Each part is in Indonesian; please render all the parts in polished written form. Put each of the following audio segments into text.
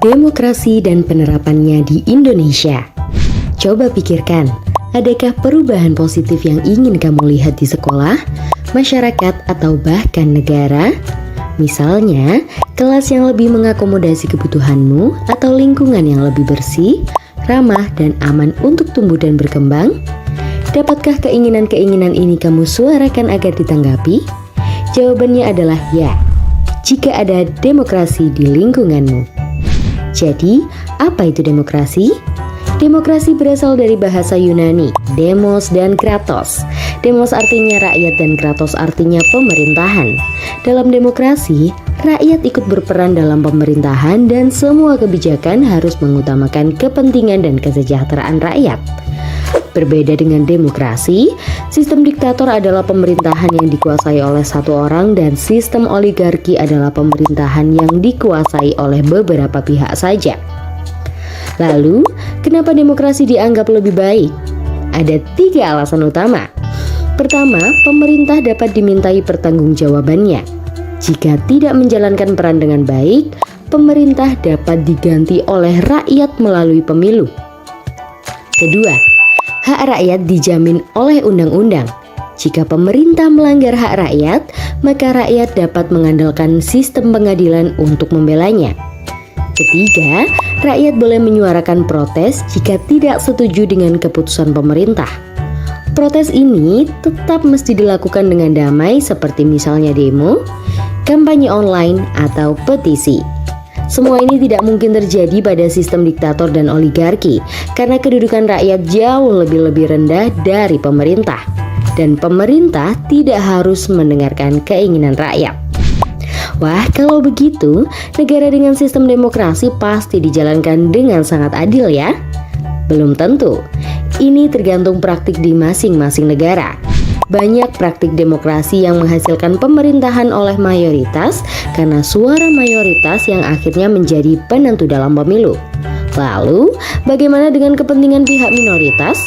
Demokrasi dan penerapannya di Indonesia. Coba pikirkan, adakah perubahan positif yang ingin kamu lihat di sekolah, masyarakat, atau bahkan negara? Misalnya, kelas yang lebih mengakomodasi kebutuhanmu atau lingkungan yang lebih bersih, ramah, dan aman untuk tumbuh dan berkembang? Dapatkah keinginan-keinginan ini kamu suarakan agar ditanggapi? Jawabannya adalah ya, jika ada demokrasi di lingkunganmu. Jadi, apa itu demokrasi? Demokrasi berasal dari bahasa Yunani, demos dan kratos. Demos artinya rakyat dan kratos artinya pemerintahan. Dalam demokrasi, rakyat ikut berperan dalam pemerintahan dan semua kebijakan harus mengutamakan kepentingan dan kesejahteraan rakyat. Berbeda dengan demokrasi, sistem diktator adalah pemerintahan yang dikuasai oleh satu orang dan sistem oligarki adalah pemerintahan yang dikuasai oleh beberapa pihak saja. Lalu, kenapa demokrasi dianggap lebih baik? Ada 3 alasan utama. Pertama, pemerintah dapat dimintai pertanggungjawabannya. Jika tidak menjalankan peran dengan baik, pemerintah dapat diganti oleh rakyat melalui pemilu. Kedua, hak rakyat dijamin oleh undang-undang. Jika pemerintah melanggar hak rakyat, maka rakyat dapat mengandalkan sistem pengadilan untuk membelanya. Ketiga, rakyat boleh menyuarakan protes jika tidak setuju dengan keputusan pemerintah. Protes ini tetap mesti dilakukan dengan damai seperti misalnya demo, kampanye online, atau petisi. Semua ini tidak mungkin terjadi pada sistem diktator dan oligarki karena kedudukan rakyat jauh lebih rendah dari pemerintah. Dan pemerintah tidak harus mendengarkan keinginan rakyat. Wah, kalau begitu, negara dengan sistem demokrasi pasti dijalankan dengan sangat adil ya? Belum tentu. Ini tergantung praktik di masing-masing negara. Banyak praktik demokrasi yang menghasilkan pemerintahan oleh mayoritas karena suara mayoritas yang akhirnya menjadi penentu dalam pemilu. Lalu, bagaimana dengan kepentingan pihak minoritas?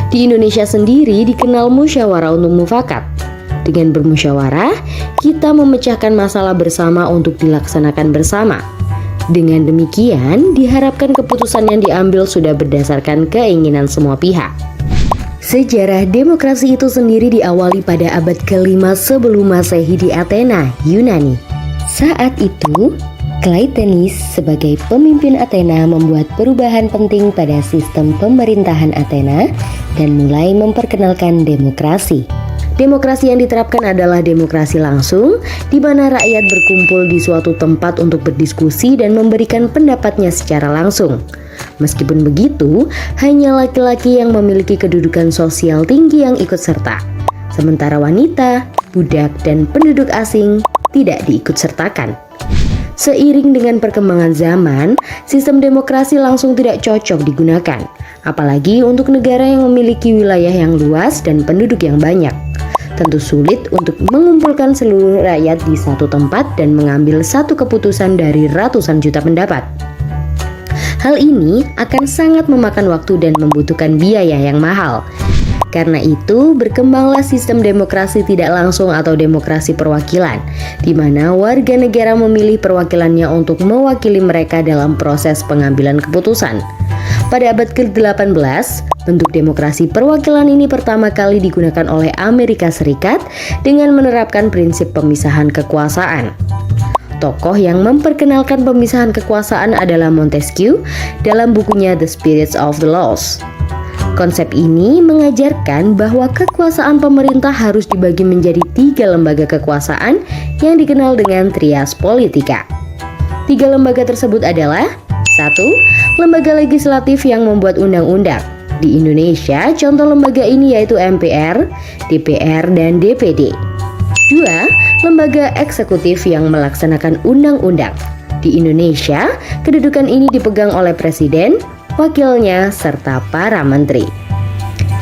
Di Indonesia sendiri dikenal musyawarah untuk mufakat. Dengan bermusyawarah, kita memecahkan masalah bersama untuk dilaksanakan bersama. Dengan demikian, diharapkan keputusan yang diambil sudah berdasarkan keinginan semua pihak. Sejarah demokrasi itu sendiri diawali pada abad ke-5 sebelum Masehi di Athena, Yunani. Saat itu, Cleisthenes sebagai pemimpin Athena membuat perubahan penting pada sistem pemerintahan Athena dan mulai memperkenalkan demokrasi. Demokrasi yang diterapkan adalah demokrasi langsung, di mana rakyat berkumpul di suatu tempat untuk berdiskusi dan memberikan pendapatnya secara langsung. Meskipun begitu, hanya laki-laki yang memiliki kedudukan sosial tinggi yang ikut serta, sementara wanita, budak, dan penduduk asing tidak diikutsertakan. Seiring dengan perkembangan zaman, sistem demokrasi langsung tidak cocok digunakan, apalagi untuk negara yang memiliki wilayah yang luas dan penduduk yang banyak. Tentu sulit untuk mengumpulkan seluruh rakyat di satu tempat dan mengambil satu keputusan dari ratusan juta pendapat. Hal ini akan sangat memakan waktu dan membutuhkan biaya yang mahal. Karena itu, berkembanglah sistem demokrasi tidak langsung atau demokrasi perwakilan, di mana warga negara memilih perwakilannya untuk mewakili mereka dalam proses pengambilan keputusan. Pada abad ke-18, bentuk demokrasi perwakilan ini pertama kali digunakan oleh Amerika Serikat dengan menerapkan prinsip pemisahan kekuasaan. Tokoh yang memperkenalkan pemisahan kekuasaan adalah Montesquieu dalam bukunya The Spirits of the Laws. Konsep ini mengajarkan bahwa kekuasaan pemerintah harus dibagi menjadi 3 lembaga kekuasaan yang dikenal dengan trias politika. 3 lembaga tersebut adalah 1. Lembaga legislatif yang membuat undang-undang. Di Indonesia, contoh lembaga ini yaitu MPR, DPR, dan DPD. 2. Lembaga eksekutif yang melaksanakan undang-undang. Di Indonesia, kedudukan ini dipegang oleh presiden, wakilnya, serta para menteri.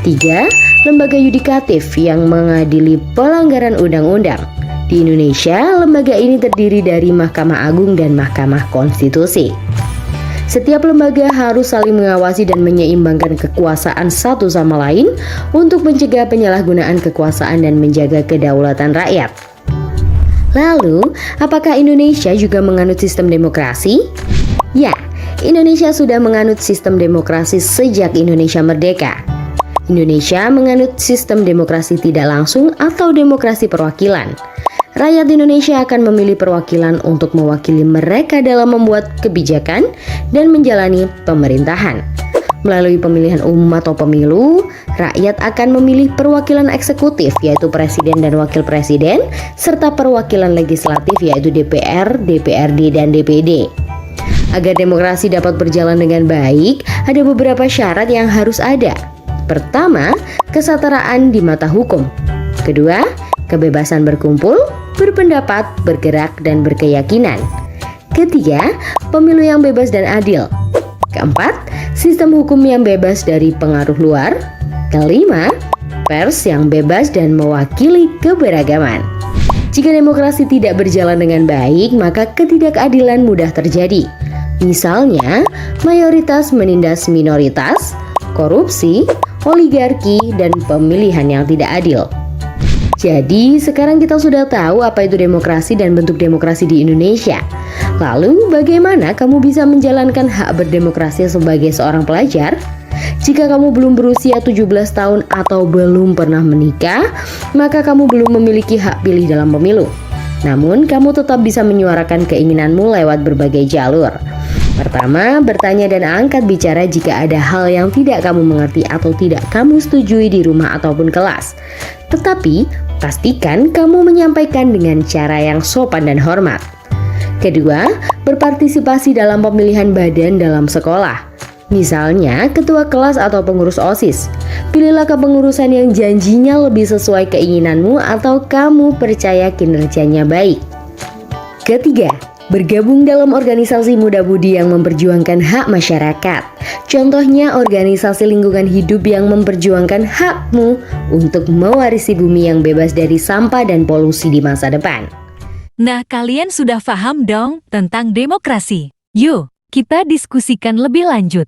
3. Lembaga yudikatif yang mengadili pelanggaran undang-undang. Di Indonesia, lembaga ini terdiri dari Mahkamah Agung dan Mahkamah Konstitusi. Setiap lembaga harus saling mengawasi dan menyeimbangkan kekuasaan satu sama lain untuk mencegah penyalahgunaan kekuasaan dan menjaga kedaulatan rakyat. Lalu, apakah Indonesia juga menganut sistem demokrasi? Ya, Indonesia sudah menganut sistem demokrasi sejak Indonesia merdeka. Indonesia menganut sistem demokrasi tidak langsung atau demokrasi perwakilan. Rakyat Indonesia akan memilih perwakilan untuk mewakili mereka dalam membuat kebijakan dan menjalani pemerintahan. Melalui pemilihan umum atau pemilu, rakyat akan memilih perwakilan eksekutif yaitu presiden dan wakil presiden, serta perwakilan legislatif yaitu DPR, DPRD, dan DPD. Agar demokrasi dapat berjalan dengan baik, ada beberapa syarat yang harus ada. Pertama, kesetaraan di mata hukum. Kedua, kebebasan berkumpul, berpendapat, bergerak, dan berkeyakinan. Ketiga, pemilu yang bebas dan adil. Keempat, sistem hukum yang bebas dari pengaruh luar. Kelima, pers yang bebas dan mewakili keberagaman. Jika demokrasi tidak berjalan dengan baik, maka ketidakadilan mudah terjadi. Misalnya, mayoritas menindas minoritas, korupsi, oligarki, dan pemilihan yang tidak adil. Jadi, sekarang kita sudah tahu apa itu demokrasi dan bentuk demokrasi di Indonesia. Lalu, bagaimana kamu bisa menjalankan hak berdemokrasi sebagai seorang pelajar? Jika kamu belum berusia 17 tahun atau belum pernah menikah, maka kamu belum memiliki hak pilih dalam pemilu. Namun, kamu tetap bisa menyuarakan keinginanmu lewat berbagai jalur. Pertama, bertanya dan angkat bicara jika ada hal yang tidak kamu mengerti atau tidak kamu setujui di rumah ataupun kelas. Tetapi, pastikan kamu menyampaikan dengan cara yang sopan dan hormat. Kedua, berpartisipasi dalam pemilihan badan dalam sekolah. Misalnya, ketua kelas atau pengurus OSIS. Pilihlah kepengurusan yang janjinya lebih sesuai keinginanmu atau kamu percaya kinerjanya baik. Ketiga, bergabung dalam organisasi muda-mudi yang memperjuangkan hak masyarakat. Contohnya organisasi lingkungan hidup yang memperjuangkan hakmu untuk mewarisi bumi yang bebas dari sampah dan polusi di masa depan. Nah, kalian sudah paham dong tentang demokrasi. Yuk, kita diskusikan lebih lanjut.